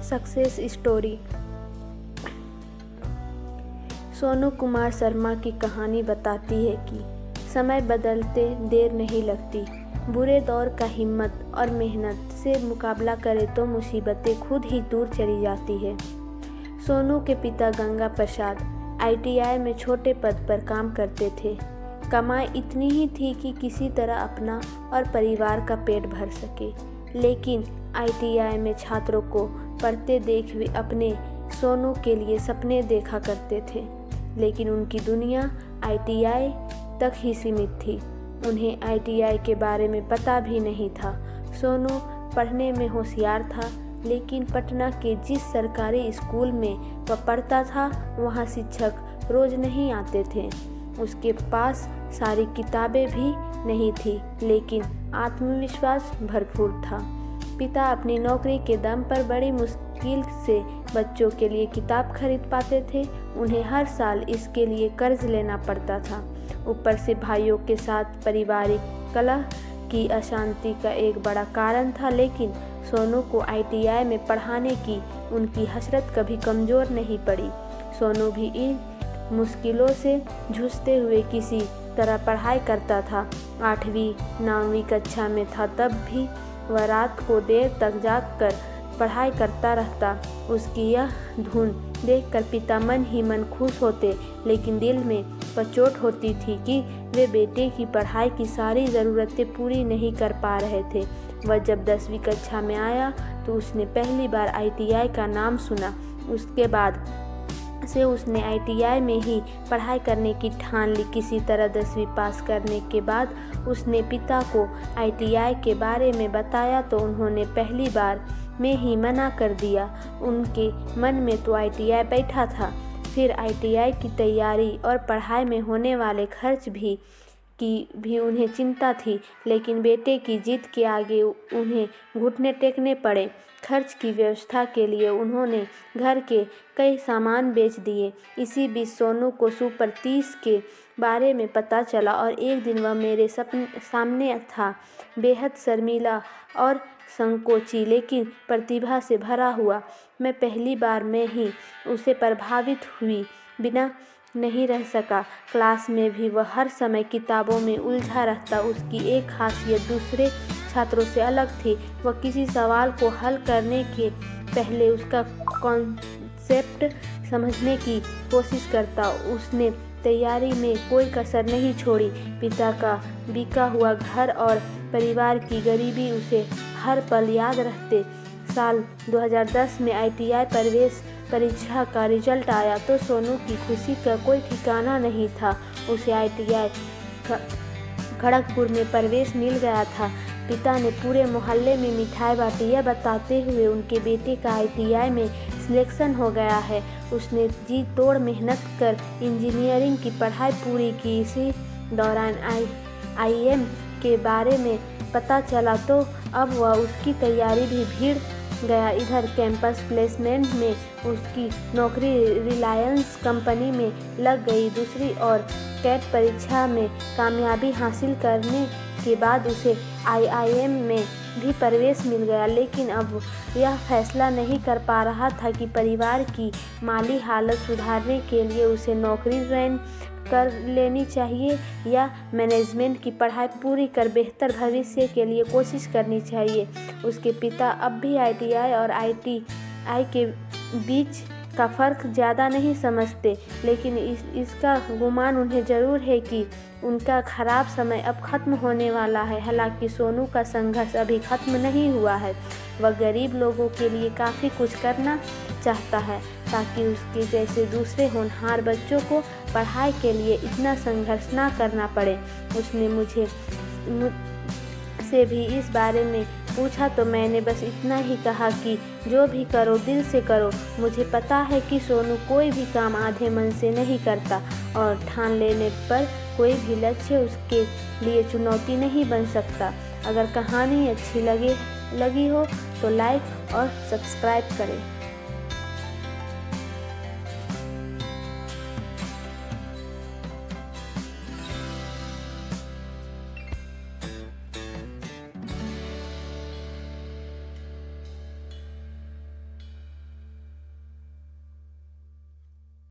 Success story. Sonu Kumar Sharma की कहानी बताती है कि समय बदलते देर नहीं लगती। बुरे दौर का हिम्मत और मेहनत से मुकाबला करे तो मुसीबतें खुद ही दूर चली जाती है। सोनू के पिता गंगा प्रसाद ITI में छोटे पद पर काम करते थे। कमाई इतनी ही थी कि किसी तरह अपना और परिवार का पेट भर सके, लेकिन ITI में छात्रों को पढ़ते देख वे अपने सोनू के लिए सपने देखा करते थे, लेकिन उनकी दुनिया ITI तक ही सीमित थी। उन्हें ITI के बारे में पता भी नहीं था। सोनू पढ़ने में होशियार था, लेकिन पटना के जिस सरकारी स्कूल में वह पढ़ता था वहाँ शिक्षक रोज नहीं आते थे। उसके पास सारी किताबें भी नहीं थी, लेकिन आत्मविश्वास भरपूर था। पिता अपनी नौकरी के दम पर बड़ी मुश्किल से बच्चों के लिए किताब खरीद पाते थे। उन्हें हर साल इसके लिए कर्ज लेना पड़ता था। ऊपर से भाइयों के साथ पारिवारिक कलह की अशांति का एक बड़ा कारण था, लेकिन सोनू को ITI में पढ़ाने की उनकी हसरत कभी कमज़ोर नहीं पड़ी। सोनू भी इन मुश्किलों से जूझते हुए किसी तरह पढ़ाई करता था। 8वीं 9वीं कक्षा में था तब भी वह रात को देर तक जागकर पढ़ाई करता रहता। उसकी यह धुन देखकर पिता मन ही मन खुश होते, लेकिन दिल में पचोट होती थी कि वे बेटे की पढ़ाई की सारी ज़रूरतें पूरी नहीं कर पा रहे थे। वह जब 10वीं कक्षा में आया तो उसने पहली बार ITI का नाम सुना। उसके बाद से उसने ITI में ही पढ़ाई करने की ठान ली। किसी तरह 10वीं पास करने के बाद उसने पिता को ITI के बारे में बताया तो उन्होंने पहली बार में ही मना कर दिया। उनके मन में तो ITI बैठा था, फिर ITI की तैयारी और पढ़ाई में होने वाले खर्च की भी उन्हें चिंता थी, लेकिन बेटे की जिद के आगे उन्हें घुटने टेकने पड़े। खर्च की व्यवस्था के लिए उन्होंने घर के कई सामान बेच दिए। इसी बीच सोनू को सुपर 30 के बारे में पता चला और एक दिन वह मेरे सामने था, बेहद शर्मीला और संकोची, लेकिन प्रतिभा से भरा हुआ। मैं पहली बार में ही उसे प्रभावित हुई, बिना नहीं रह सका। क्लास में भी वह हर समय किताबों में उलझा रहता। उसकी एक खासियत दूसरे छात्रों से अलग थी। वह किसी सवाल को हल करने के पहले उसका कॉन्सेप्ट समझने की कोशिश करता। उसने तैयारी में कोई कसर नहीं छोड़ी। पिता का बिका हुआ घर और परिवार की गरीबी उसे हर पल याद रहते। साल 2010 में ITI प्रवेश परीक्षा का रिजल्ट आया तो सोनू की खुशी का कोई ठिकाना नहीं था। उसे ITI खड़गपुर में प्रवेश मिल गया था। पिता ने पूरे मोहल्ले में मिठाई बांटी, यह बताते हुए उनके बेटे का ITI में सिलेक्शन हो गया है। उसने जी तोड़ मेहनत कर इंजीनियरिंग की पढ़ाई पूरी की। इसी दौरान IIM के बारे में पता चला तो अब वह उसकी तैयारी भी भीड़ गया। इधर कैंपस प्लेसमेंट में उसकी नौकरी रिलायंस कंपनी में लग गई। दूसरी ओर कैट परीक्षा में कामयाबी हासिल करने के बाद उसे IIM में भी प्रवेश मिल गया, लेकिन अब यह फैसला नहीं कर पा रहा था कि परिवार की माली हालत सुधारने के लिए उसे नौकरी ज्वाइन कर लेनी चाहिए या मैनेजमेंट की पढ़ाई पूरी कर बेहतर भविष्य के लिए कोशिश करनी चाहिए। उसके पिता अब भी ITI और ITI के बीच का फ़र्क ज़्यादा नहीं समझते, लेकिन इसका गुमान उन्हें ज़रूर है कि उनका ख़राब समय अब ख़त्म होने वाला है। हालांकि सोनू का संघर्ष अभी ख़त्म नहीं हुआ है। वह गरीब लोगों के लिए काफ़ी कुछ करना चाहता है, ताकि उसके जैसे दूसरे होनहार बच्चों को पढ़ाई के लिए इतना संघर्ष ना करना पड़े। उसने मुझसे भी इस बारे में पूछा तो मैंने बस इतना ही कहा कि जो भी करो दिल से करो। मुझे पता है कि सोनू कोई भी काम आधे मन से नहीं करता और ठान लेने पर कोई भी लक्ष्य उसके लिए चुनौती नहीं बन सकता। अगर कहानी अच्छी लगी हो तो लाइक और सब्सक्राइब करें।